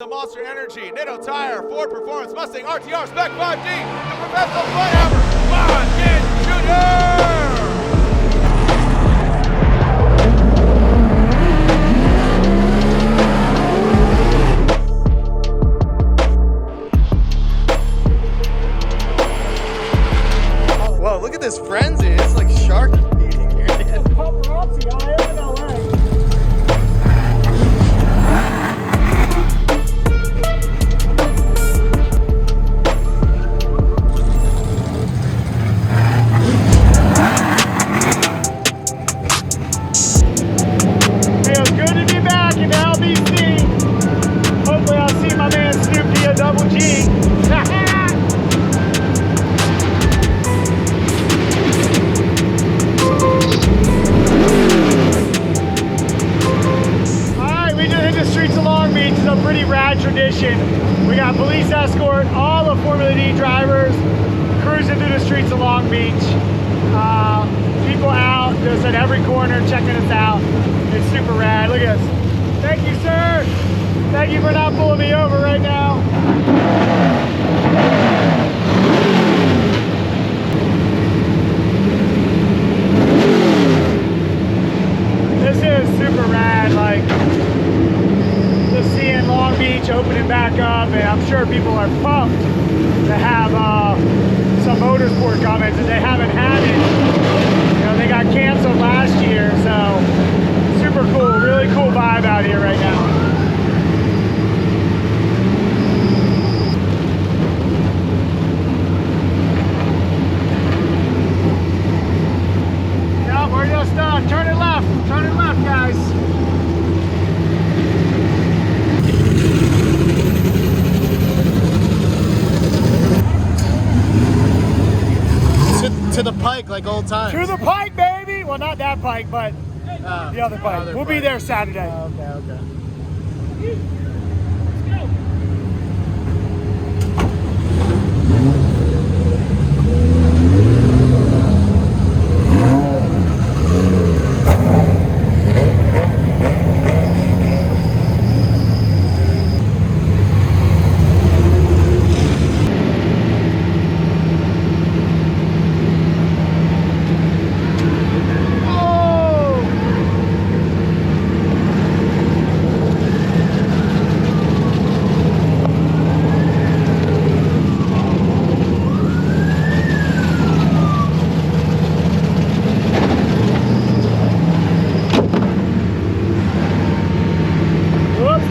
The Monster Energy, Nitto Tire, Ford Performance, Mustang, RTR, Spec 5D, the Professional Flighthammer, Jr. Whoa, look at this frenzy. It's like shark feeding here. It's paparazzi. I am in LA. Feels good to be back in LBC. Hopefully I'll see my man Snoop D Double G. It's a pretty rad tradition. We got police escort, all the Formula D drivers cruising through the streets of Long Beach. People out just at every corner checking us out. It's super rad. Look at us. Thank you, sir. Thank you for not pulling me over right now. This is super rad. Like, seeing Long Beach opening back up, and I'm sure people are pumped to have some motorsport comments that they haven't had it. You know, they got canceled last year, so super cool, really cool vibe out here right now. Yeah, we're just turning left, guys. To the pike like old times. To the pike, baby! Well, not that pike, but the other pike. We'll be there Saturday. Okay.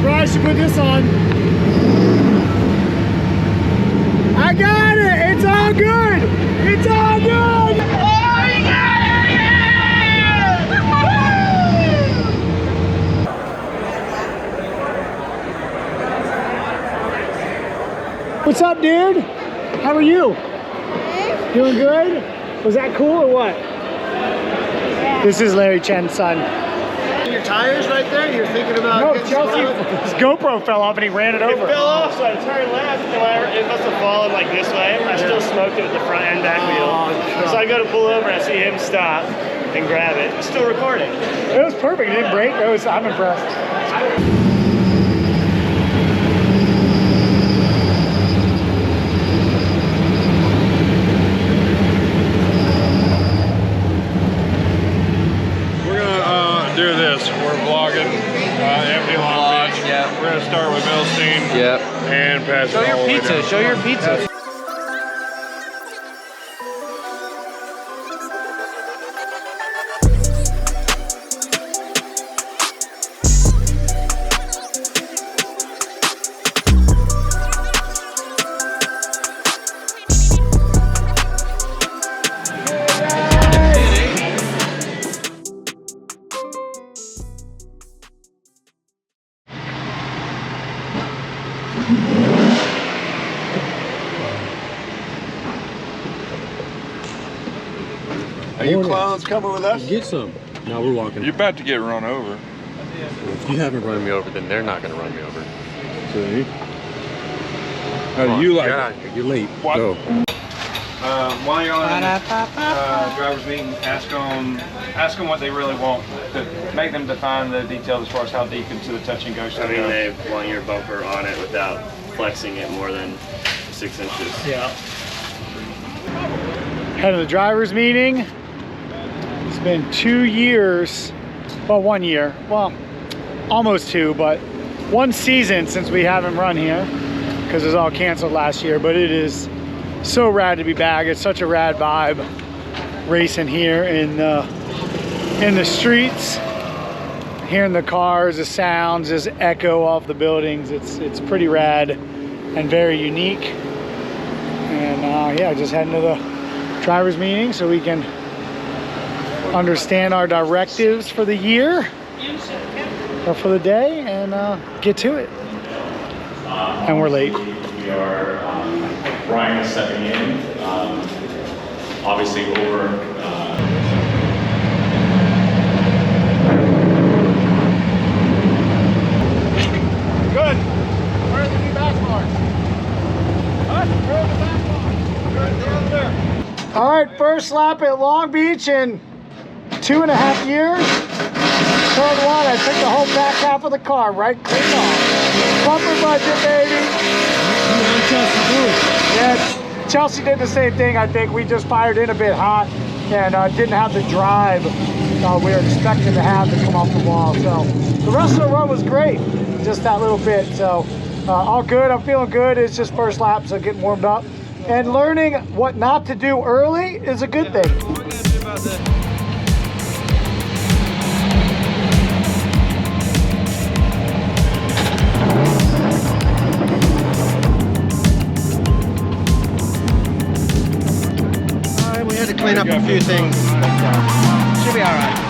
I should put this on. I got it! It's all good! It's all good! Oh, you got it! What's up, dude? How are you? Doing good? Was that cool or what? Yeah. This is Larry Chen's son. Your tires right there? You're thinking about No, Chelsea, his GoPro fell off and he ran it over. It fell off, so I turned left, and it must have fallen like this way. I still smoked it with the front and back wheel. So I go to pull over, I see him stop and grab it. It's still recording. It was perfect. It didn't break. I'm impressed. Do this. We're vlogging empty Long Beach. Yeah. We're gonna start with Milstein. Yep. And pass Show it all your the way pizza. down. Show your pizza. Are you clowns coming with us? Get some. No, we're walking. You're about to get run over. If you haven't run me over, then they're not going to run me over. See? How do you like it? You're late. What? Go. While you're on driver's meeting, ask them what they really want. To make them define the details as far as how deep into the touch and go. I mean, they want your bumper on it without flexing it more than 6 inches. Yeah. Head of the driver's meeting. It's been 2 years, well, 1 year, well, almost 2, but 1 season since we haven't run here because it was all canceled last year. But it is so rad to be back. It's such a rad vibe racing here in the streets, hearing the cars, the sounds, this echo off the buildings. It's pretty rad and very unique. And yeah, just heading to the driver's meeting so we can understand our directives for the year or for the day and get to it. And we're late. We are, Brian is stepping in, obviously over. Good. Where are the new back bars? What? Where are the back bars? They're over there. All right, first lap at Long Beach in 2.5 years. Third one, I took the whole back half of the car right clean off. Bumper budget, baby. Yeah, Chelsea did the same thing. I think we just fired in a bit hot and didn't have the drive we were expecting to have to come off the wall. So the rest of the run was great, just that little bit. So all good. I'm feeling good. It's just first lap, so getting warmed up. And learning what not to do early is a good thing. We had to clean up a few things. Should be all right.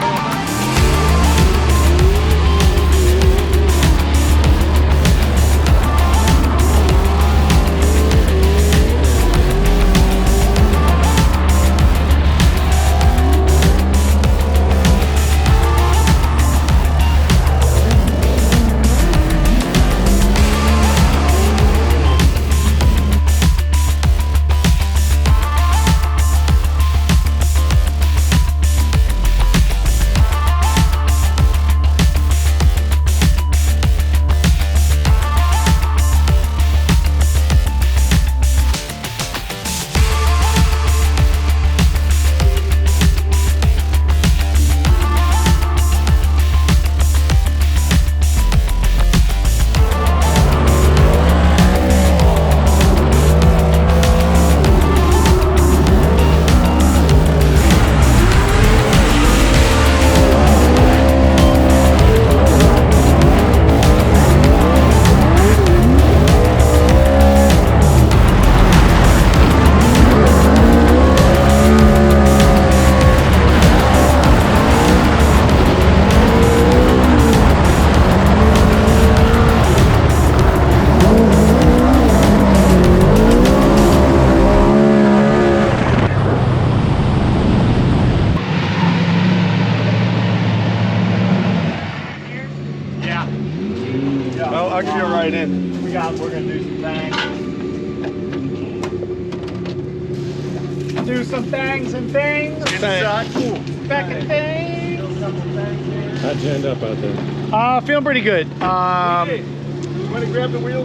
I'll give you a ride in. We're gonna do some things. Do some things and things. Back and things. How'd you end up out there? Feeling pretty good. I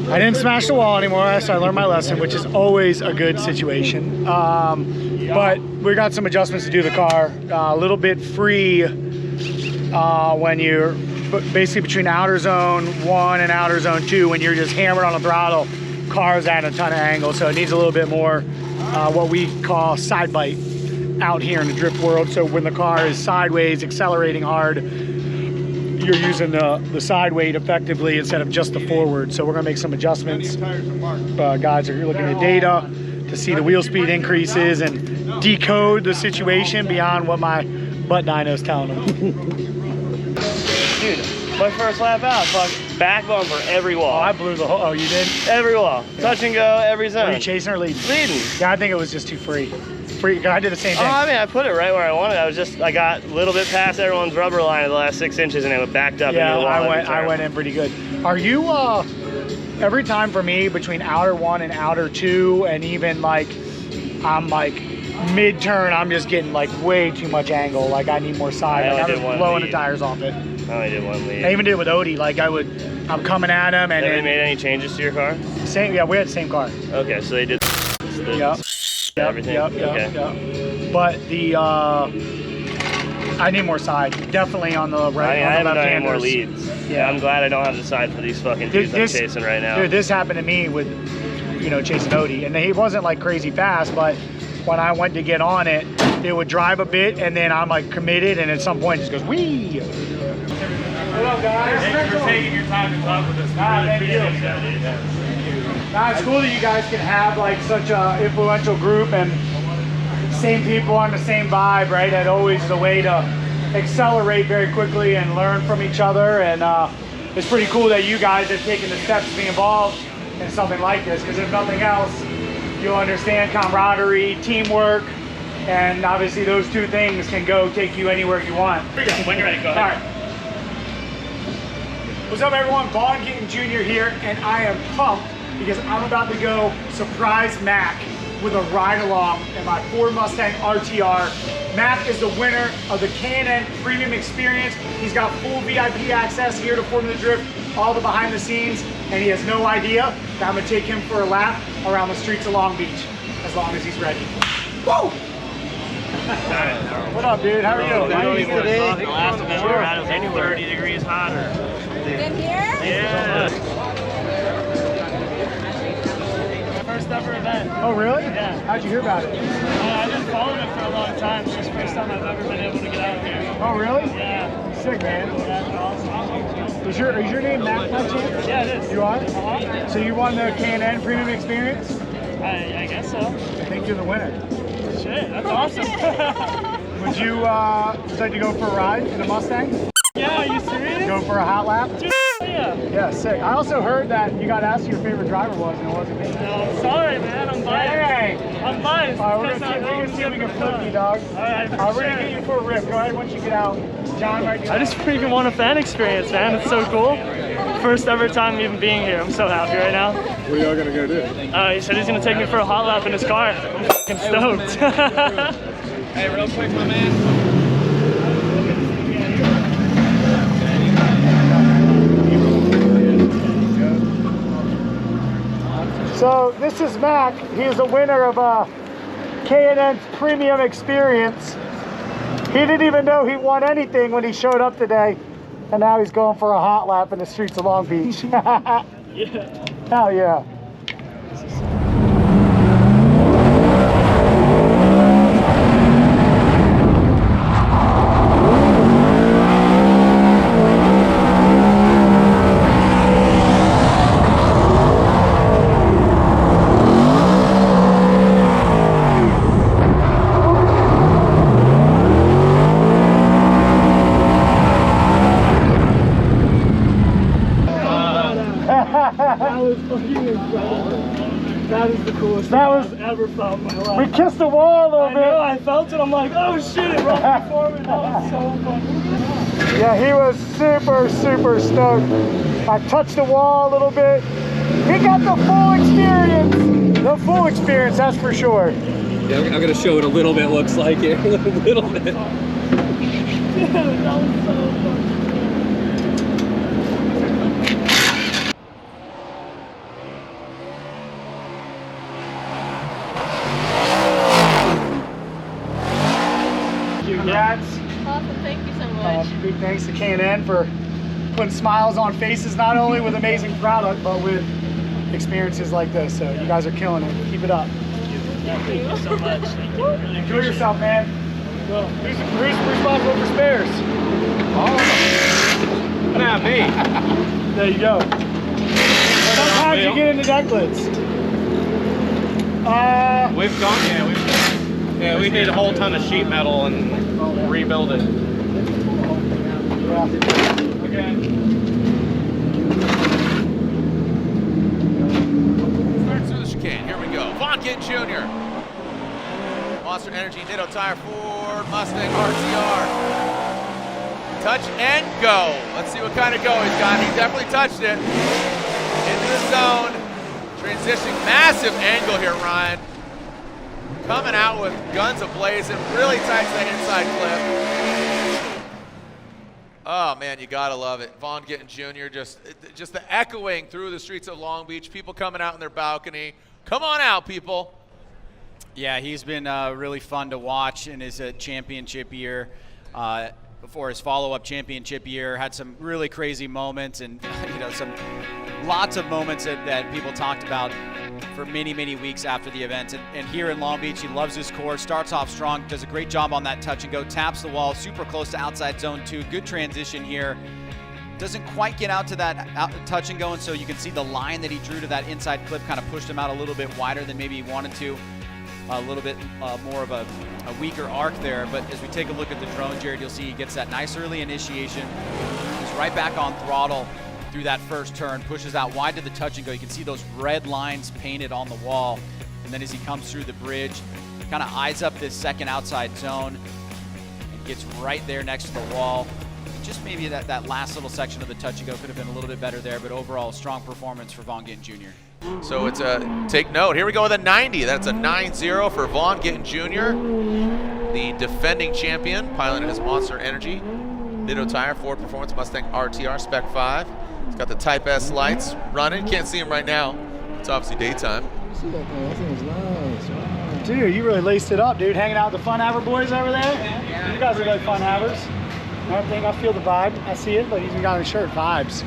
didn't smash the wall anymore, so I learned my lesson, which is always a good situation. But we got some adjustments to do the car. A little bit free when you're basically between outer zone 1 and outer zone 2, when you're just hammered on the throttle, car's at a ton of angle, so it needs a little bit more what we call side bite out here in the drift world. So when the car is sideways accelerating hard, you're using the side weight effectively instead of just the forward. So we're gonna make some adjustments. Guys are looking at data to see the wheel speed increases and decode the situation beyond what my butt dyno's telling them. Dude, my first lap out, fuck, back bumper, every wall. Oh, I blew the whole, oh, you did? Every wall. Yeah. Touch and go, every zone. Were you chasing or leading? Leading. Yeah, I think it was just too free. I did the same thing. Oh, I mean, I put it right where I wanted. I got a little bit past everyone's rubber line in the last 6 inches and it backed up into the wall. I went in pretty good. Are you, every time for me, between outer 1 and outer 2, and even like I'm like mid-turn, I'm just getting like way too much angle. Like I need more side. Like, I'm just blowing the tires off it. I only did one lead. I even did it with Odie. Like I'm coming at him and Have they made any changes to your car? Same, yeah, we had the same car. Okay, so they did everything? Yep. But the, I need more side. Definitely on the right. I haven't done any left-handers. more leads. Yeah. I'm glad I don't have the side for these fucking dudes I'm chasing right now. Dude, this happened to me with, you know, chasing Odie. And he wasn't like crazy fast, but when I went to get on it, it would drive a bit and then I'm like committed and at some point it just goes, whee! What up, guys? Thanks for taking your time to talk with us. We really appreciate it. Nah, it's cool that you guys can have like such a influential group and same people on the same vibe, right? That always is a way to accelerate very quickly and learn from each other. And it's pretty cool that you guys have taken the steps to be involved in something like this, because if nothing else, you'll understand camaraderie, teamwork, and obviously those two things can go take you anywhere you want. When you're ready, go ahead. All right. What's up, everyone? Vaughn Gittin Jr. here, and I am pumped because I'm about to go surprise Mac with a ride-along in my Ford Mustang RTR. Mac is the winner of the K&N Premium Experience. He's got full VIP access here to Formula Drift, all the behind the scenes, and he has no idea that I'm gonna take him for a lap around the streets of Long Beach, as long as he's ready. Woo! What up, dude? How are you? The last event we were at was like 30 degrees hotter. In here? Yeah. First ever event. Oh, really? Yeah. How'd you hear about it? I've been following it for a long time. It's the first time I've ever been able to get out here. Oh, really? Yeah. Sick, man. That's awesome. Is your name Mac by chance? Yeah, it is. You are? Uh-huh. So you won the K&N Premium Experience? I guess so. I think you're the winner. Shit, that's awesome. Would you decide to go for a ride in a Mustang? Yeah, are you serious? Go for a hot lap? Dude, yeah. Yeah, sick. I also heard that you got asked who your favorite driver was and it wasn't me. No, I'm sorry, man. I'm biased. Dang! I'm biased. All right, we're gonna see if we can flip you, dog. Alright, We're gonna get you for a rip. Go ahead once you get out. John, right I just freaking want a fan experience, man. It's so cool. First ever time even being here. I'm so happy right now. What are y'all gonna go do? He said he's gonna take me for a hot lap in his car. I'm fucking stoked. Hey, real quick, my man. So this is Mac. He is a winner of K&N's Premium Experience. He didn't even know he won anything when he showed up today, and now he's going for a hot lap in the streets of Long Beach. Yeah. Hell yeah. That is the coolest thing I've ever felt in my life. We kissed the wall a little bit. I know, I felt it. I'm like, oh shit, it rolled me forward. That was so fun. Yeah, he was super, super stoked. I touched the wall a little bit. He got the full experience. The full experience, that's for sure. Yeah, I'm gonna show it a little bit. Looks like it, a little bit. Dude, that was so fun. Congrats. Awesome, thank you so much. Big thanks to K&N for putting smiles on faces, not only with amazing product, but with experiences like this. So you guys are killing it. Keep it up. Thank you so much. Thank you. Really Enjoy yourself, man. Who's responsible for spares? Oh. Not me. There you go. Sometimes you get into deck lids. We've gone, yeah, we need a whole ton of sheet metal and rebuild it. Yeah. Okay. Starts through the chicane. Here we go. Vaughn Gittin Jr. Monster Energy Ditto Tire Ford Mustang RTR. Touch and go. Let's see what kind of go he's got. He definitely touched it. Into the zone. Transitioning. Massive angle here, Ryan. coming out with guns ablazing, really tight to that inside clip. Oh man, you gotta love it. Vaughn Gittin Jr. just the echoing through the streets of Long Beach, people coming out in their balcony. Come on out, people. Yeah, he's been really fun to watch in his championship year. Before his follow-up championship year, had some really crazy moments, and lots of moments that people talked about for many, many weeks after the event. And here in Long Beach, he loves his course, starts off strong, does a great job on that touch and go, taps the wall, super close to outside zone 2. Good transition here. Doesn't quite get out to that touch and go, and so you can see the line that he drew to that inside clip kind of pushed him out a little bit wider than maybe he wanted to. A little bit more of a weaker arc there, but as we take a look at the drone, Jared, you'll see he gets that nice early initiation. He's right back on throttle through that first turn, pushes out wide to the touch and go. You can see those red lines painted on the wall, and then as he comes through the bridge, kind of eyes up this second outside zone and gets right there next to the wall. Just maybe that last little section of the touch and go could have been a little bit better there, but overall, strong performance for Vaughn Gittin Jr. So it's take note. Here we go with a 90. That's a 9-0 for Vaughn Gittin Jr., the defending champion, piloting his Monster Energy Ditto tire, Ford Performance Mustang RTR Spec 5. It's got the Type S lights running. Can't see them right now. It's obviously daytime. Dude, you really laced it up, dude. Hanging out with the Fun Haver boys over there. Yeah. You guys are like Fun Havers. I feel the vibe. I see it, but he's got his shirt. Vibes.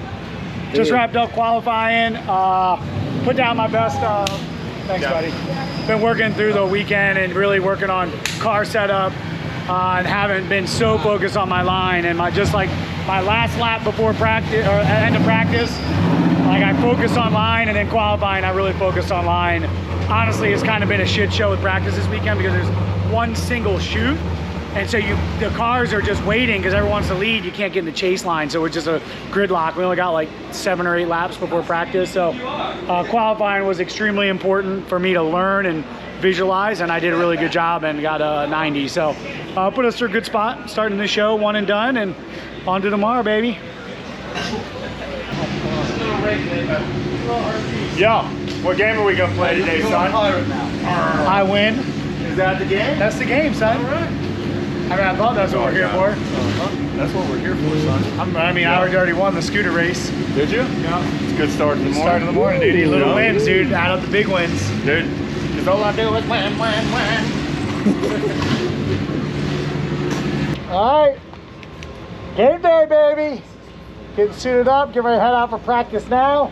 Just wrapped up qualifying. Put down my best. Thanks, buddy. Been working through the weekend and really working on car setup, and haven't been so focused on my line. And just like my last lap before practice or end of practice, like I focused on line, and then qualifying, I really focused on line. Honestly, it's kind of been a shit show with practice this weekend because there's one single chute. And so the cars are just waiting because everyone wants to lead. You can't get in the chase line, so it's just a gridlock. We only got like 7 or 8 laps before practice. So qualifying was extremely important for me to learn and visualize, and I did a really good job and got a 90. So put us through a good spot, starting the show, one and done, and on to tomorrow, baby. Yo, what game are we gonna play today, son? I win. Is that the game? That's the game, son. All right. I mean, I thought that's what we're here for. That's what we're here for, son. I already won the scooter race. Did you? Yeah. It's a good start in the morning. Start of the morning, dude. Little wins, dude. Add up the big wins. Dude, because all I do is win, win, win. All right. Game day, baby. Getting suited up, getting ready to head out for practice now.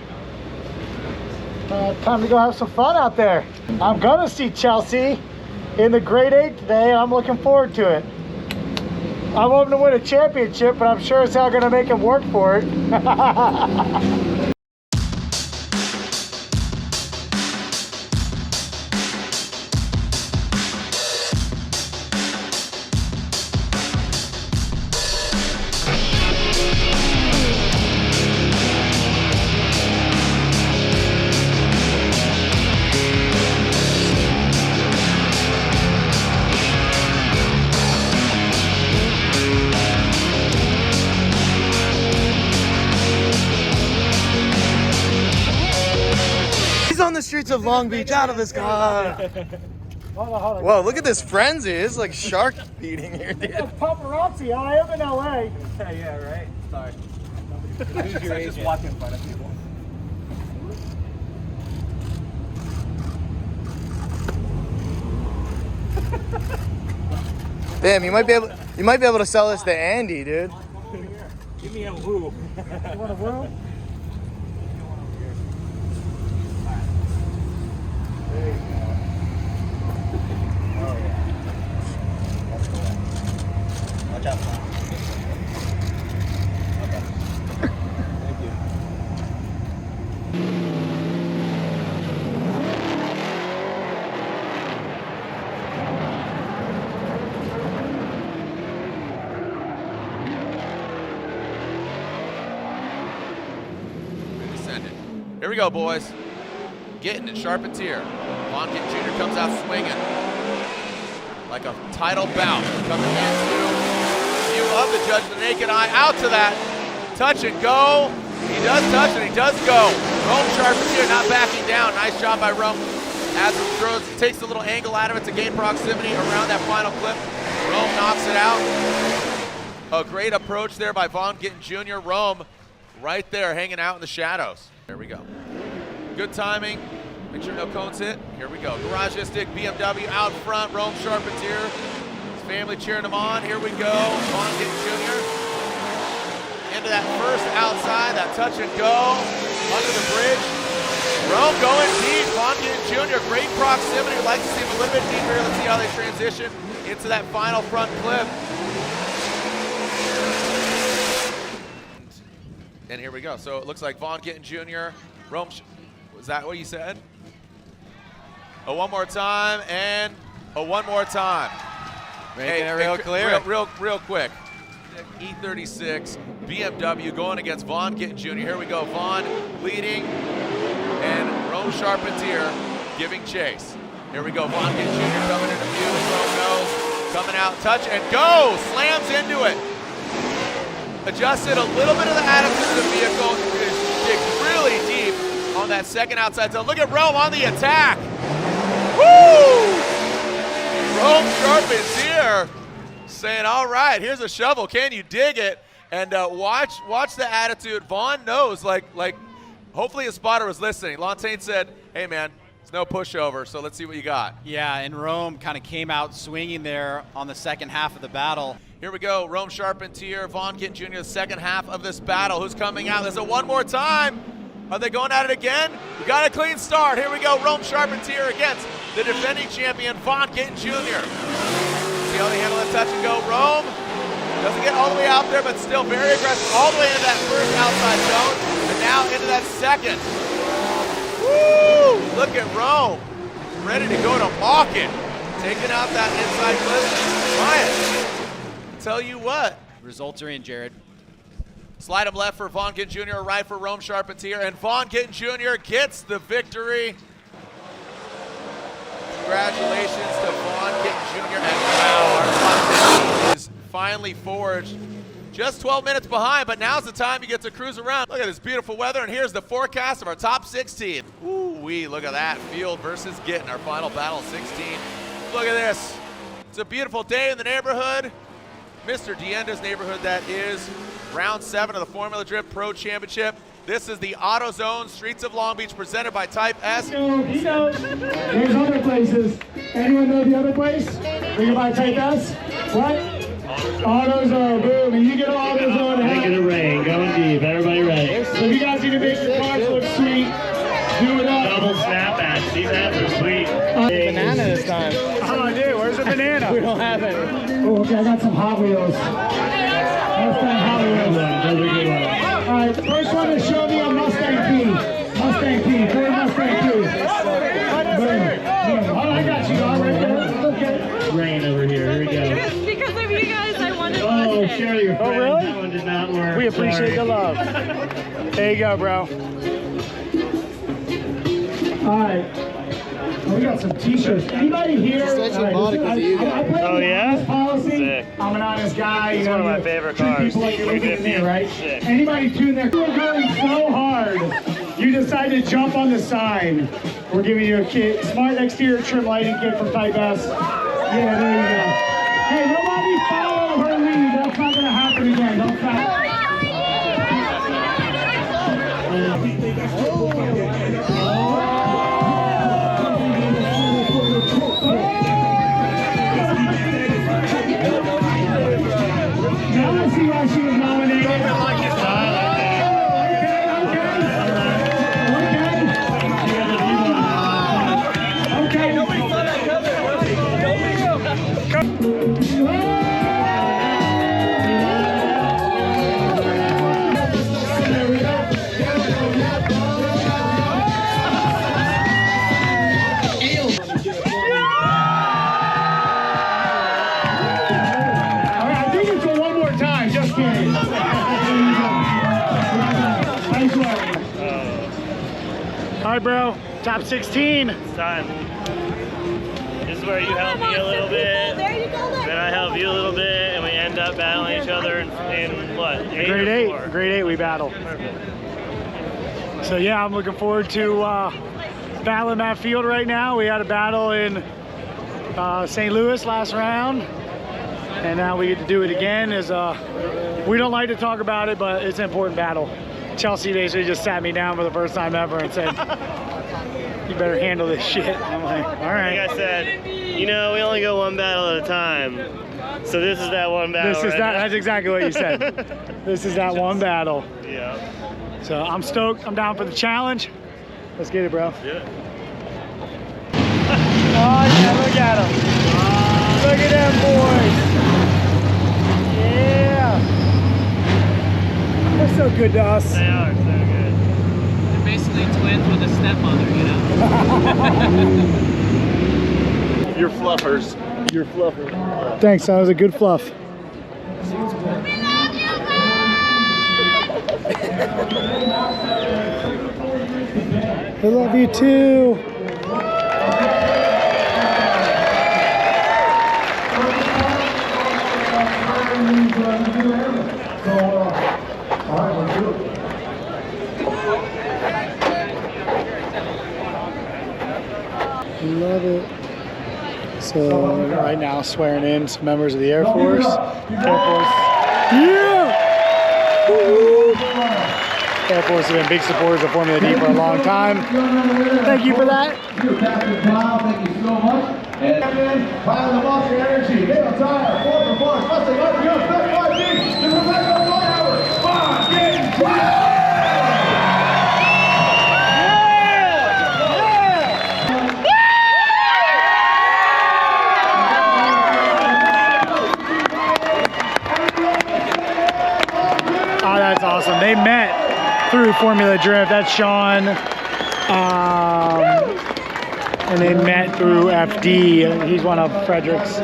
Time to go have some fun out there. I'm gonna see Chelsea in the grade 8 today, and I'm looking forward to it. I want him to win a championship, but I'm sure as hell gonna make him work for it. On the streets of Long Beach, out of his car. Hold Whoa, look at this frenzy. It's like shark feeding here, dude. on. Paparazzi, I am in LA. Yeah, right? Sorry. Just walking in front of people. Damn, you might be able to sell this to Andy, dude. Give me a woo. You want a woo? Watch out. Okay. Thank you. Here we go, boys. Getting it, sharpens here. Vaughn Gittin Jr. comes out swinging like a title bout. Coming into view of the judge, the naked eye, out to that. Touch and go. He does touch and he does go. Rome sharpens here, not backing down. Nice job by Rome. Aasbo takes a little angle out of it to gain proximity around that final clip. Rome knocks it out. A great approach there by Vaughn Gittin Jr. Rome right there hanging out in the shadows. There we go. Good timing. Make sure no cones hit. Here we go. Garagistic BMW out front. Rome Charpentier. His family cheering him on. Here we go. Vaughn Gittin Jr. into that first outside, that touch and go under the bridge. Rome going deep. Vaughn Gittin Jr. Great proximity. I'd like to see him a little bit deeper. Let's see how they transition into that final front clip. And here we go. So it looks like Vaughn Gittin Jr. Rome, was that what you said? Oh, one more time, and one more time. Making it real clear. Real quick. E36 BMW going against Vaughn Gittin Jr. Here we go. Vaughn leading, and Rome Charpentier giving chase. Here we go. Vaughn Gittin Jr. coming into view. Rome goes, coming out, touch and go. Slams into it. Adjusted a little bit of the attitude of the vehicle. Dig really deep on that second outside zone. Look at Rome on the attack. Woo! Rome Charpentier saying, all right, here's a shovel. Can you dig it? And watch the attitude. Vaughn knows, like hopefully his spotter was listening. Lontaine said, hey man, it's no pushover, so let's see what you got. Yeah, and Rome kind of came out swinging there on the second half of the battle. Here we go, Rome Charpentier, Vaughn Gittin Jr., the second half of this battle. Who's coming out? There's a one more time. Are they going at it again? We got a clean start. Here we go, Rome Charpentier against the defending champion, Vaughn Gittin Jr. See how they handle that touch and go. Rome doesn't get all the way out there, but still very aggressive all the way into that first outside zone, and now into that second. Woo! Look at Rome, ready to go to market. Taking out that inside clip. Ryan, tell you what. Results are in, Jared. Slide him left for Vaughn Gittin Jr., right for Rome Charpentier, and Vaughn Gittin Jr. gets the victory. Congratulations to Vaughn Gittin Jr. And wow, our top 10 is finally forged. Just 12 minutes behind, but now's the time you get to cruise around. Look at this beautiful weather, and here's the forecast of our top 16. Ooh-wee, look at that. Field versus Gittin, our final battle, 16. Look at this. It's a beautiful day in the neighborhood. Mr. Dienda's neighborhood, that is. Round 7 of the Formula Drift Pro Championship. This is the AutoZone Streets of Long Beach presented by Type S. He knows. There's other places. Anyone know the other place? We can buy Type S? What? AutoZone, boom. And you get AutoZone. Making it rain, going deep. Everybody ready. So if you guys need to make your cars look sweet, do it up. Double snapbacks. These hats are sweet. Banana this time. Oh, dude, where's the banana? We don't have it. Oh, okay, I got some Hot Wheels. Hot Wheels. Those are good ones. All right, first one is show me a Mustang P. Mustang P. Throw a Mustang P. Boom. Boom. Oh, I got you. All right there. Okay. Rain over here. Here we go. Just because of you guys, I wanted Oh, Mustang. Sherry, your friend. really? That one did not work. We appreciate Sorry. the love. There you go, bro. All right. Oh, we got some t-shirts. Anybody here? I play Oh, the yeah? honest policy. Sick. I'm an honest guy. It's you know, one of my you favorite treat cars. people like you're looking at me, right? Sick. Anybody tune their car going so hard, you decide to jump on the sign. We're giving you a kit, smart exterior trim lighting kit from Type S. Yeah, there you go. Hey, nobody follow her lead. That's not gonna happen again. Don't stop. Now I see why she was nominated. Okay. Nobody saw that All right, bro. Top 16. It's time. This is where you help me a little bit. There you go. Then I help you a little bit, and we end up battling each other in what? Grade 8. Grade 8 we battle. Perfect. So yeah, I'm looking forward to battling Matt Field right now. We had a battle in St. Louis last round, and now we get to do it again. We don't like to talk about it, but it's an important battle. Chelsea basically just sat me down for the first time ever and said, you better handle this shit. I'm like, all right. Like I said, you know, we only go one battle at a time. So this is that one battle. That's exactly what you said. This is that one battle. Yeah. So I'm stoked. I'm down for the challenge. Let's get it, bro. Yeah. Oh yeah, look at them. Look at them boys. Yeah. They're so good to us. They are so good. They're basically twins with a stepmother, you know? You're fluffers. You're fluffers. Thanks, that was a good fluff. I love you too. Love it. So right now swearing in some members of the Air Force. Yeah! Woo! Air Force have been big supporters of Formula D for a long time. Thank you for that. Thank you so much. And by the Monster Energy, they are tired, 4 performance, Mustang RPO, 5D, the Rebecca 1 hour, 5 games. Oh, that's awesome. They met through Formula Drift. That's Sean. And they met through FD. He's one of Frederick's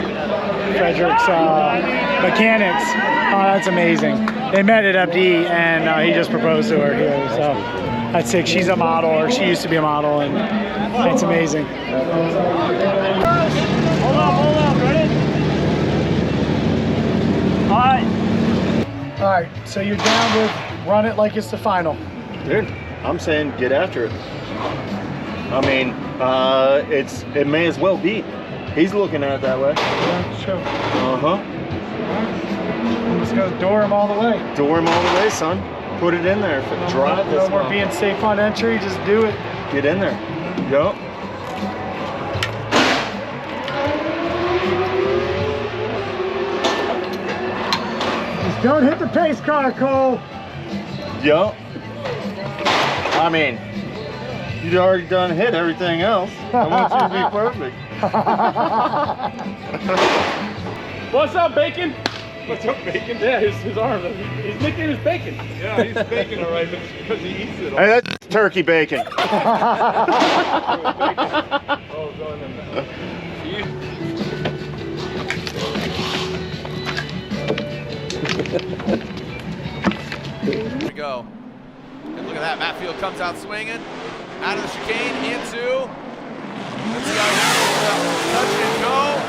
mechanics. Oh, that's amazing. They met at FD, and he just proposed to her here. So that's sick. She's a model, or she used to be a model, and that's amazing. Hold on, ready? All right, so you're down with run it like it's the final. Dude, I'm saying get after it. I mean, it may as well be. He's looking at it that way. Yeah, sure. Uh-huh. Let's go door him all the way. Door him all the way, son. Put it in there. Drive this No more one. being safe on entry, just do it. Get in there. Yup. Just don't hit the pace car, Cole. Yup. I mean, you'd already done hit everything else. I want you to be perfect. What's up, Bacon? What's up, Bacon? Yeah, his arm. His nickname is Bacon. Yeah, he's Bacon, all right, but it's because he eats it all. Hey, that's turkey bacon. Oh, going in there. Here we go. And look at that. Matt Field comes out swinging. Out of the chicane into. Let's see how he handles that. Touch and go.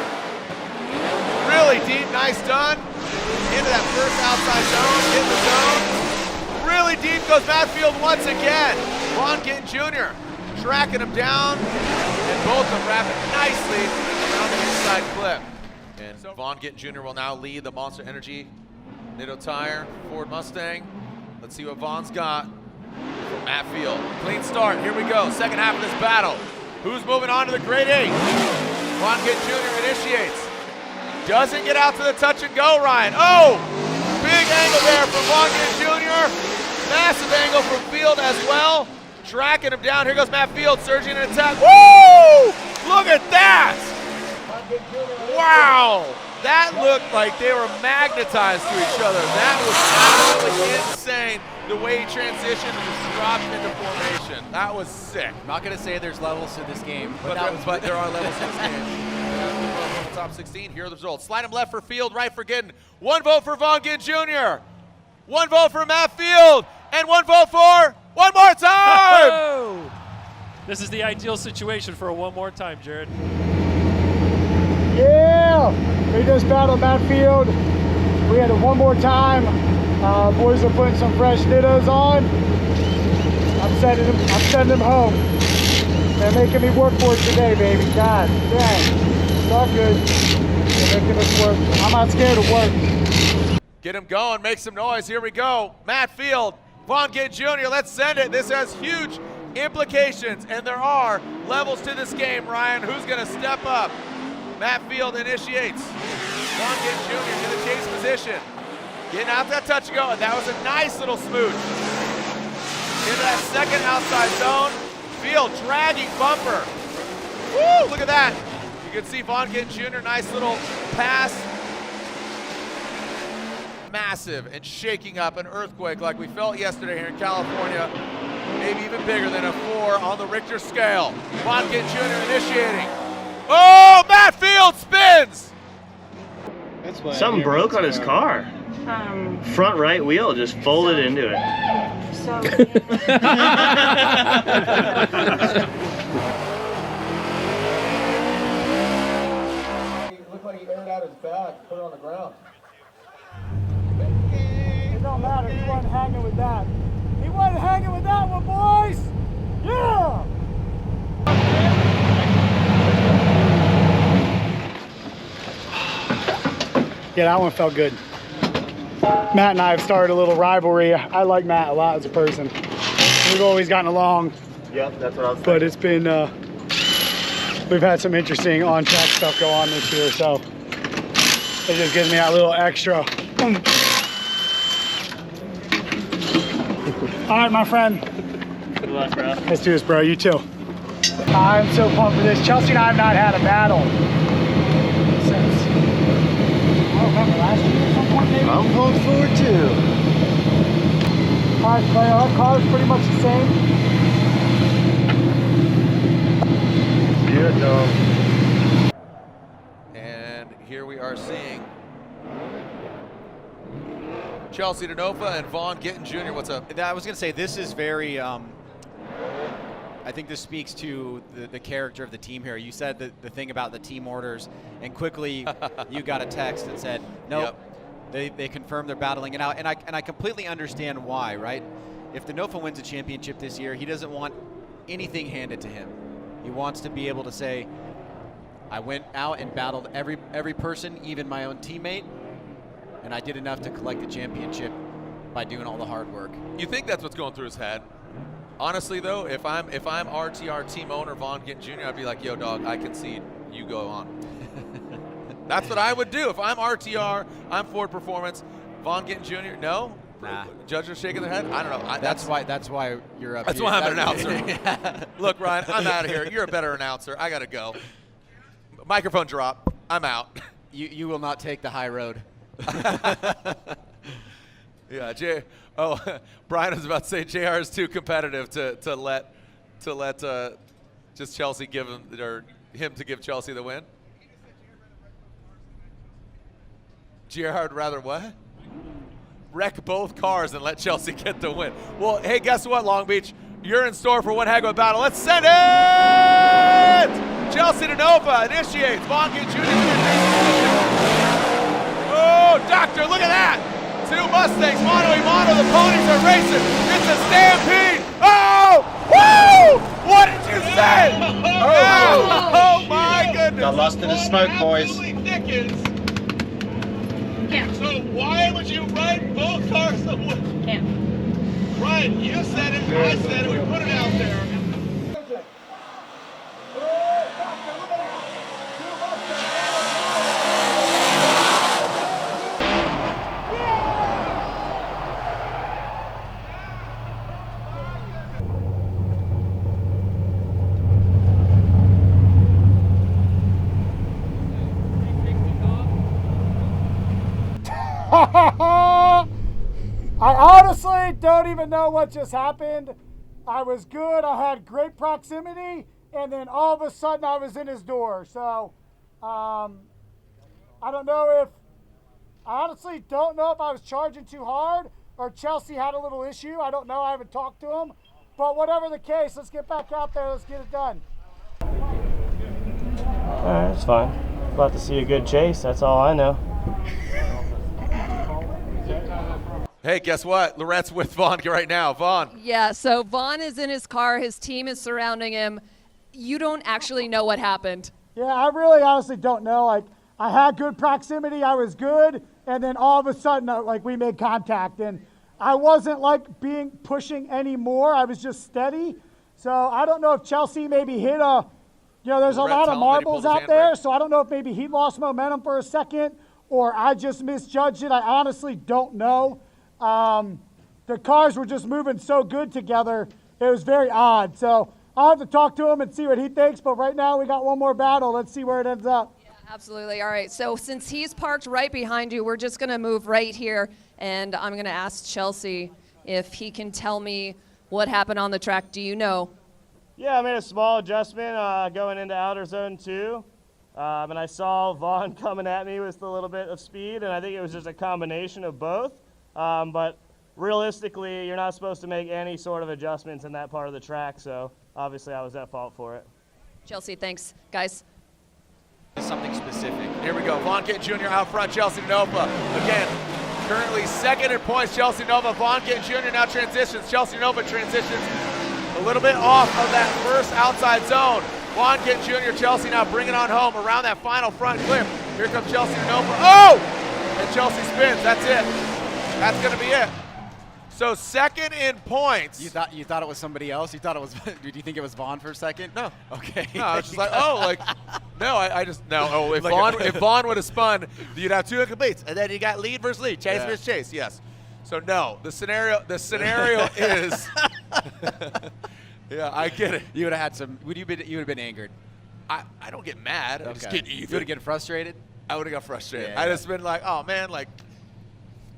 Really deep. Nice done. Into that first outside zone. In the zone. Really deep goes Matt Field once again. Vaughn Gittin Jr. tracking him down. And both of them wrapping nicely around the inside clip. And Vaughn Gittin Jr. will now lead the Monster Energy Nitto Tire Ford Mustang. Let's see what Vaughn's got for Matt Field. Clean start, here we go. Second half of this battle. Who's moving on to the grade 8? Vaughn Gittin Jr. initiates. Doesn't get out to the touch and go, Ryan. Oh, big angle there from Vaughn Gittin Jr. Massive angle from Field as well. Tracking him down, here goes Matt Field, surging an attack. Woo! Look at that! Wow! That looked like they were magnetized to each other. That was absolutely insane, the way he transitioned and just dropped into formation. That was sick. I'm not going to say there's levels to this game, But there are levels in this game. Top 16, here are the results. Slide him left for Field, right for Gittin. 1 vote for Vaughn Gittin Jr. 1 vote for Matt Field. And 1 vote for one more time! Oh! This is the ideal situation for a one more time, Jared. Yeah! We just battled Matt Field. We had it one more time. Boys are putting some fresh Nittos on. I'm sending them home. They're making me work for it today, baby. God dang. It's all good. They're making us work. I'm not scared of work. Get him going, make some noise. Here we go. Matt Field, Vaughn Ginn Jr., let's send it. This has huge implications, and there are levels to this game, Ryan. Who's going to step up? Matt Field initiates. Vaughn Ginn Jr. in the chase position. Getting out that touch and go, and that was a nice little smooch. Into that second outside zone. Field dragging bumper. Woo, look at that. You can see Vaughn Ginn Jr., nice little pass. Massive and shaking up an earthquake like we felt yesterday here in California. Maybe even bigger than a 4 on the Richter scale. Vaughn Ginn Jr. initiating. Oh, Matt Field spins! Something broke on his car. Front right wheel just folded into it. It looked like he aired out his bag, put it on the ground. It don't matter. He wasn't hanging with that. He wasn't hanging with that one, boys! Yeah! Yeah, that one felt good. Matt and I have started a little rivalry. I like Matt a lot as a person. We've always gotten along. Yep, that's what I was saying. But it's been, we've had some interesting on-track stuff go on this year, so it just gives me that little extra. All right, my friend. Good luck, bro. Let's do this, bro. You too. I'm so pumped for this. Chelsea and I have not had a battle since, I don't remember, last year at some point maybe? I'm pumped for it too. All right, Clay, our car's pretty much the same. Yeah, dog. And here we are seeing Chelsea Denofa and Vaughn Ginn Jr. What's up? I was going to say, this is very, I think this speaks to the character of the team here. You said the thing about the team orders, and quickly you got a text that said, nope, they confirmed they're battling it out. And I completely understand why, right? If Denofa wins a championship this year, he doesn't want anything handed to him. He wants to be able to say, I went out and battled every person, even my own teammate, and I did enough to collect the championship by doing all the hard work. You think that's what's going through his head? Honestly, though, if I'm RTR team owner Vaughn Ginn Jr., I'd be like, yo, dog, I concede. You go on. That's what I would do. If I'm RTR, I'm Ford Performance, Vaughn Ginn Jr., no? Nah. Judges shaking their head? I don't know. That's why you're up That's here. why I'm an announcer. Look, Ryan, I'm out of here. You're a better announcer. I got to go. Microphone drop. I'm out. You will not take the high road. Yeah, Brian was about to say JR is too competitive to let just Chelsea give him, or him to give Chelsea the win. JR would rather what? Wreck both cars and let Chelsea get the win. Well, hey, guess what, Long Beach? You're in store for one heck of a battle. Let's send it! Chelsea Denofa initiates. Vaughn Ginn Jr. Oh, doctor, look at that! 2 Mustangs, mano a mano, the ponies are racing. It's a stampede. Oh, woo! What did you say? Oh my goodness. Got lost in the smoke, boys. So why would you ride both cars away? Can't. Ryan, you said it, I said it, we put it out there. I honestly don't even know what just happened. I was good. I had great proximity, and then all of a sudden I was in his door. So I don't know if I honestly don't know if I was charging too hard or Chelsea had a little issue. I don't know. I haven't talked to him. But whatever the case, let's get back out there. Let's get it done. All right, that's fine. About to see a good chase. That's all I know. Hey, guess what? Lorette's with Vaughn right now. Vaughn. Yeah, so Vaughn is in his car. His team is surrounding him. you don't actually know what happened. Yeah, I really honestly don't know. Like, I had good proximity, I was good, and then all of a sudden, like, we made contact, and I wasn't like pushing anymore. I was just steady. So I don't know if Chelsea maybe hit a, there's a lot of marbles out there. So I don't know if maybe he lost momentum for a second or I just misjudged it. I honestly don't know. The cars were just moving so good together. It was very odd. So I'll have to talk to him and see what he thinks. But right now we got one more battle. Let's see where it ends up. Yeah, absolutely. All right. So since he's parked right behind you, we're just going to move right here. And I'm going to ask Chelsea if he can tell me what happened on the track. Do you know? Yeah, I made a small adjustment going into outer zone 2. And I saw Vaughn coming at me with a little bit of speed, and I think it was just a combination of both. But realistically, you're not supposed to make any sort of adjustments in that part of the track, so obviously I was at fault for it. Chelsea, thanks. Guys. Something specific. Here we go. Vaughn Gittin Jr. out front, Chelsea Denofa. Again, currently second in points, Chelsea Denofa. Vaughn Gittin Jr. now transitions. Chelsea Denofa transitions a little bit off of that first outside zone. Vaughn Gittin Jr. Chelsea now bringing on home around that final front clip. Here comes Chelsea Denofa. Oh! And Chelsea spins. That's it. That's going to be it. So second in points. You thought it was somebody else? You thought it was? Did you think it was Vaughn for a second? No. Okay. No, I was just like, oh, like, no, I just, no. Oh, if Vaughn would have spun, you'd have 2 incompletes, and then you got lead versus lead, chase versus chase. Yes. So no, the scenario is. Yeah, I get it. You would have had some. You would have been angered. I don't get mad. I just get even. You would have get frustrated. I would have got frustrated. Yeah, I just been like, oh man, like.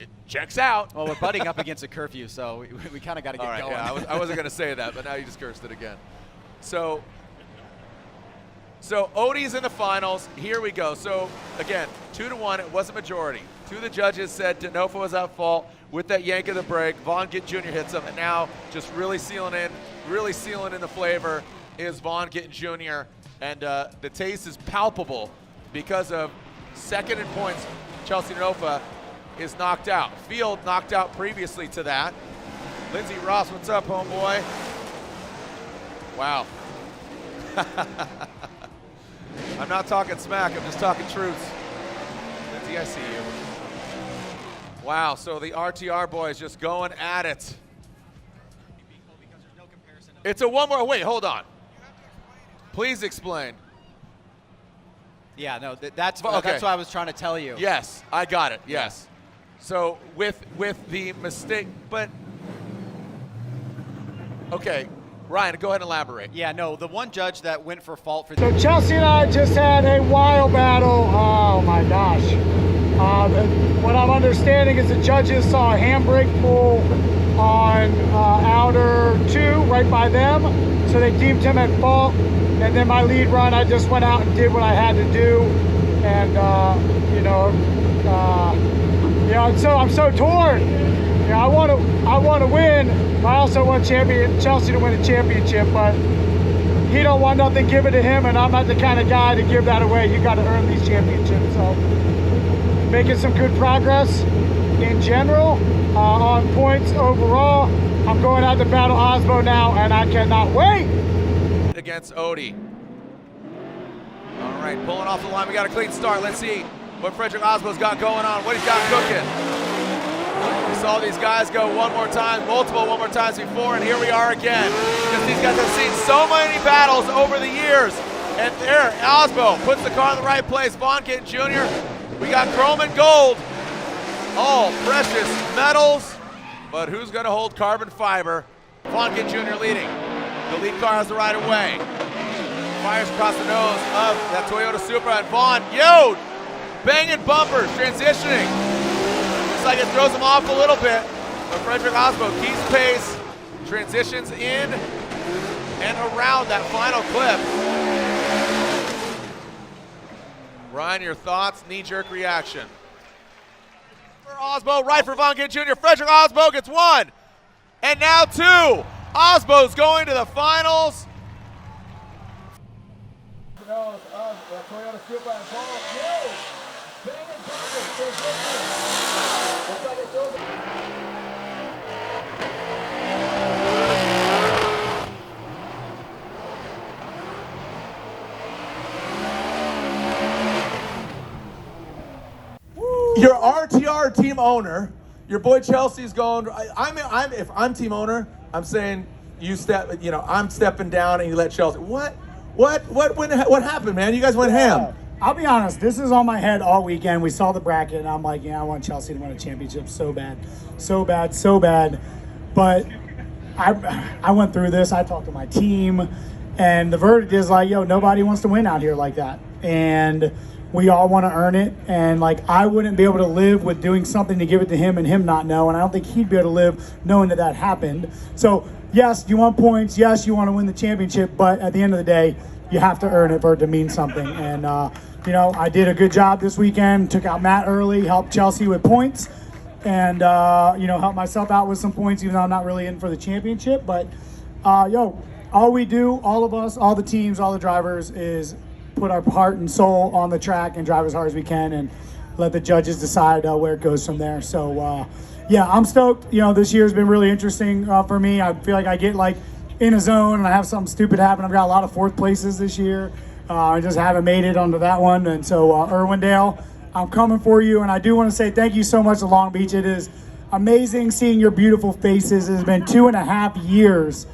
It checks out. Well, we're butting up against a curfew, so we kind of got to get going. Yeah, I wasn't going to say that, but now you just cursed it again. So Odie's in the finals. Here we go. So, again, 2-1. It was a majority. 2 of the judges said Denofa was at fault with that yank of the brake. Vaughn Gittin Jr. hits him, and now just really sealing in the flavor is Vaughn Gittin Jr. And the taste is palpable because of second in points. Chelsea Denofa is knocked out. Field knocked out previously to that. Lindsey Ross, what's up, homeboy? Wow. I'm not talking smack, I'm just talking truth. Lindsey, I see you. Wow, so the RTR boys just going at it. It's a one more, wait, hold on. Please explain. Yeah, no, that's what I was trying to tell you. Yes, I got it, yes. So with the mistake, but, okay, Ryan, go ahead and elaborate. Yeah, no, the one judge that went for fault for. So Chelsea and I just had a wild battle. Oh my gosh. What I'm understanding is the judges saw a handbrake pull on outer 2 right by them, so they deemed him at fault. And then my lead run, I just went out and did what I had to do, and I'm so torn. I want to win. I also want Chelsea to win a championship, but he don't want nothing given to him, and I'm not the kind of guy to give that away. You got to earn these championships. So making some good progress in general on points overall. I'm going out to battle Aasbo now, and I cannot wait. Against Odie. All right, pulling off the line. We got a clean start. Let's see what Frederick Aasbo's got going on, what he's got cooking. We saw these guys go one more time times before, and here we are again. Because these guys have seen so many battles over the years. And there, Aasbo puts the car in the right place. Vaughn Gittin Jr. We got chrome and gold. All precious metals. But who's going to hold carbon fiber? Vaughn Gittin Jr. leading. The lead car has the right of way. Fires across the nose of that Toyota Supra, and Vaughn, banging bumpers, transitioning. Looks like it throws him off a little bit, but Frederick Aasbo keeps pace, transitions in and around that final clip. Ryan, your thoughts, knee-jerk reaction. For Aasbo, right for Vaughn Gittin Jr. Frederick Aasbo gets 1, and now 2. Aasbo's going to the finals. Toyota Supra and Paul, banging Your RTR team owner, your boy Chelsea's going. If I'm team owner, I'm saying you step. You know, I'm stepping down and you let Chelsea. What happened, man? You guys went ham. I'll be honest, this is on my head all weekend. We saw the bracket, and I'm like, yeah, I want Chelsea to win a championship so bad. So bad, so bad. But I went through this. I talked to my team, and the verdict is like, yo, nobody wants to win out here like that. And we all want to earn it. And, like, I wouldn't be able to live with doing something to give it to him and him not know. And I don't think he'd be able to live knowing that that happened. So, yes, you want points. Yes, you want to win the championship. But at the end of the day, you have to earn it for it to mean something. And, you know, I did a good job this weekend. Took out Matt early, helped Chelsea with points, and, you know, helped myself out with some points, even though I'm not really in for the championship. But, yo, all we do, all of us, all the teams, all the drivers, is put our heart and soul on the track and drive as hard as we can and let the judges decide where it goes from there. So, yeah, I'm stoked. You know, this year's been really interesting for me. I feel like I get, like, in a zone and I have something stupid happen. I've got a lot of fourth places this year. I just haven't made it onto that one. And so, Irwindale, I'm coming for you. And I do want to say thank you so much to Long Beach. It is amazing seeing your beautiful faces. It has been 2.5 years.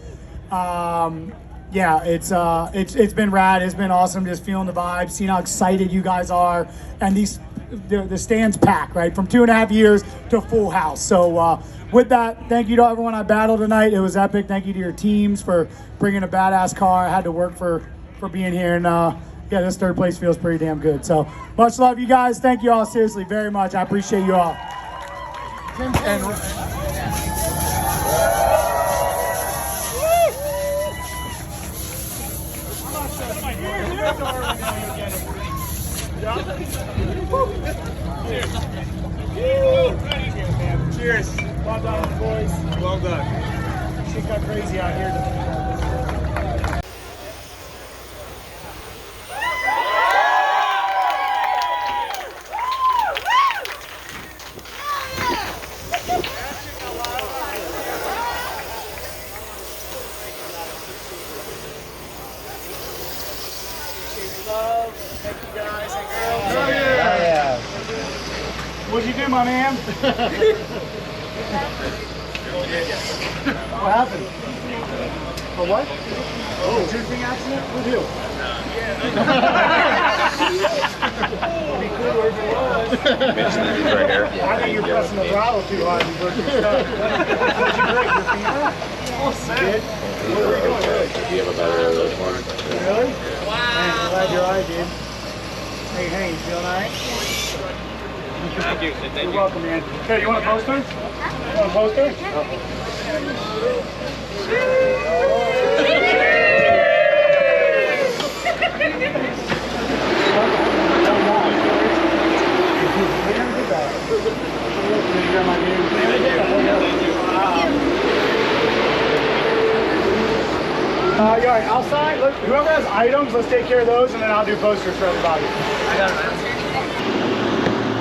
Yeah, it's been rad. It's been awesome just feeling the vibe, seeing how excited you guys are. And the stands packed, right? From 2.5 years to full house. So with that, thank you to everyone I battled tonight. It was epic. Thank you to your teams for bringing a badass car. I had to work for being here, and yeah, this third place feels pretty damn good. So much love, you guys. Thank you all seriously very much. I appreciate you all. Cheers. Well done, boys. Well done. Shit got crazy out here. What'd you do, my man? What happened? For what? Oh, drifting accident? Who'd you? Be cooler if it was. Right here. I think you're pressing the throttle too hard and broke your stuff. Did you break your finger? Oh, sad. What are we doing? Do you have a better load for it? Really? Wow. Man, I'm glad you're alright, dude. Hey, you feeling alright? Thank you. You're welcome, man. Hey, you want a poster? You want a poster? All right, outside, look, whoever has items, let's take care of those, and then I'll do posters for everybody. I got it.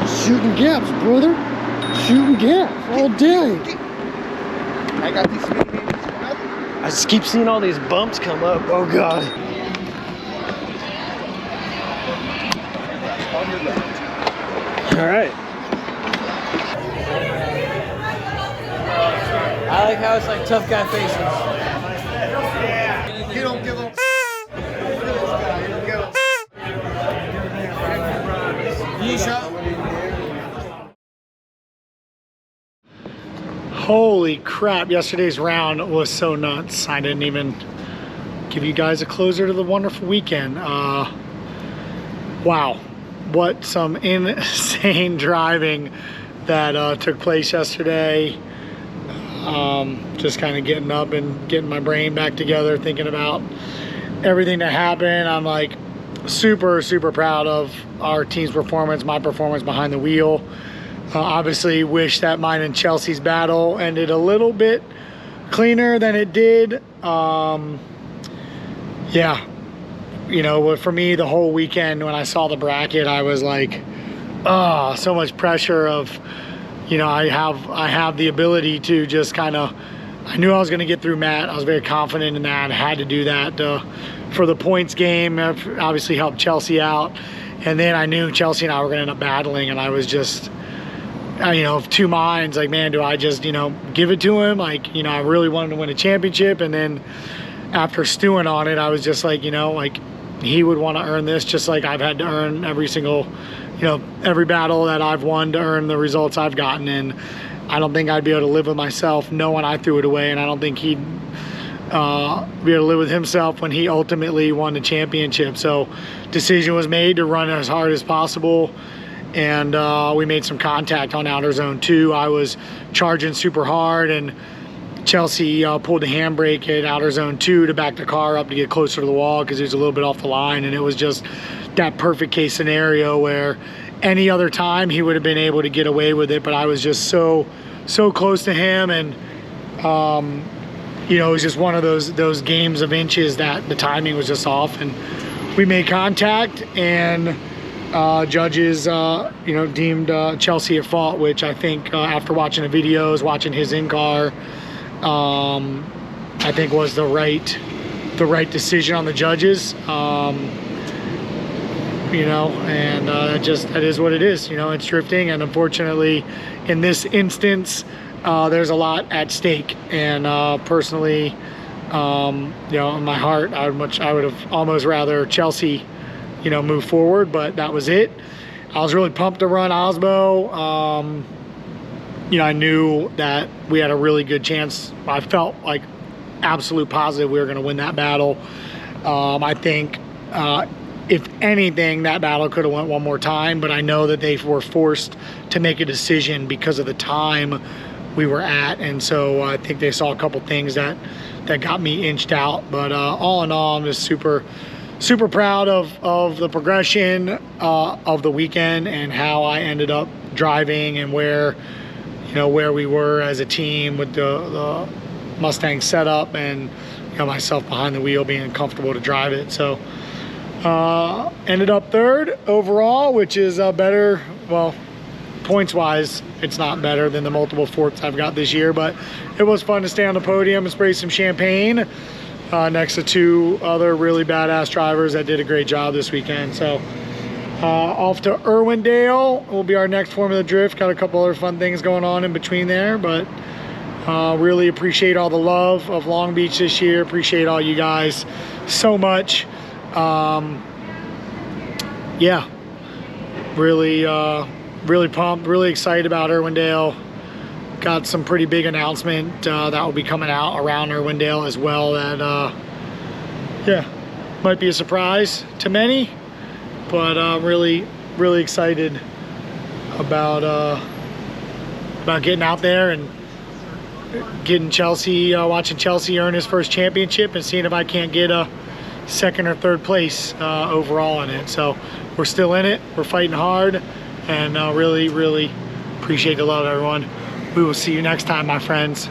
Shooting gaps, brother. Shooting gaps all day. I got these. I just keep seeing all these bumps come up. Oh, God. All right. I like how it's like tough guy faces. You don't give a Holy crap, yesterday's round was so nuts. I didn't even give you guys a closer to the wonderful weekend. Wow, what some insane driving that took place yesterday. Just kind of getting up and getting my brain back together, thinking about everything that happened. I'm like super proud of our team's performance, my performance behind the wheel. Obviously wish that mine and Chelsea's battle ended a little bit cleaner than it did. Yeah, you know, for me, the whole weekend when I saw the bracket, I was like, oh, so much pressure of, you know, I have the ability to just kind of, I knew I was going to get through Matt. I was very confident in that. I had to do that for the points game, obviously helped Chelsea out. And then I knew Chelsea and I were going to end up battling, and I was just of two minds. Like, man, do I just, give it to him? Like, I really wanted to win a championship. And then after stewing on it, I was just like, like he would want to earn this just like I've had to earn every single, every battle that I've won to earn the results I've gotten. And I don't think I'd be able to live with myself knowing I threw it away. And I don't think he'd be able to live with himself when he ultimately won the championship. So decision was made to run as hard as possible. And we made some contact on outer zone 2. I was charging super hard, and Chelsea pulled the handbrake at outer zone 2 to back the car up to get closer to the wall because he was a little bit off the line. And it was just that perfect case scenario where any other time he would have been able to get away with it, but I was just so close to him. And it was just one of those games of inches that the timing was just off, and we made contact, and judges, deemed Chelsea at fault, which I think after watching the videos, watching his in-car, I think was the right decision on the judges. And that is what it is. It's drifting, and unfortunately, in this instance, there's a lot at stake. And personally, in my heart, I would have almost rather Chelsea move forward, but that was it. I was really pumped to run Aasbo. I knew that we had a really good chance. I felt like absolute positive we were going to win that battle. I think if anything, that battle could have went one more time, but I know that they were forced to make a decision because of the time we were at, and so I think they saw a couple things that got me inched out. But all in all, I'm just super proud of the progression of the weekend and how I ended up driving, and where we were as a team with the Mustang setup, and myself behind the wheel being comfortable to drive it. So ended up third overall, which is better. Well, points wise, it's not better than the multiple fourths I've got this year, but it was fun to stay on the podium and spray some champagne next to two other really badass drivers that did a great job this weekend. So off to Irwindale will be our next Formula Drift. Got a couple other fun things going on in between there, but really appreciate all the love of Long Beach this year. Appreciate all you guys so much. Yeah, really pumped, really excited about Irwindale. Got some pretty big announcement that will be coming out around Irwindale as well, that might be a surprise to many, but really excited about getting out there and getting Chelsea, watching Chelsea earn his first championship, and seeing if I can't get a second or third place overall in it. So we're still in it, we're fighting hard, and really appreciate the love, everyone. We will see you next time, my friends.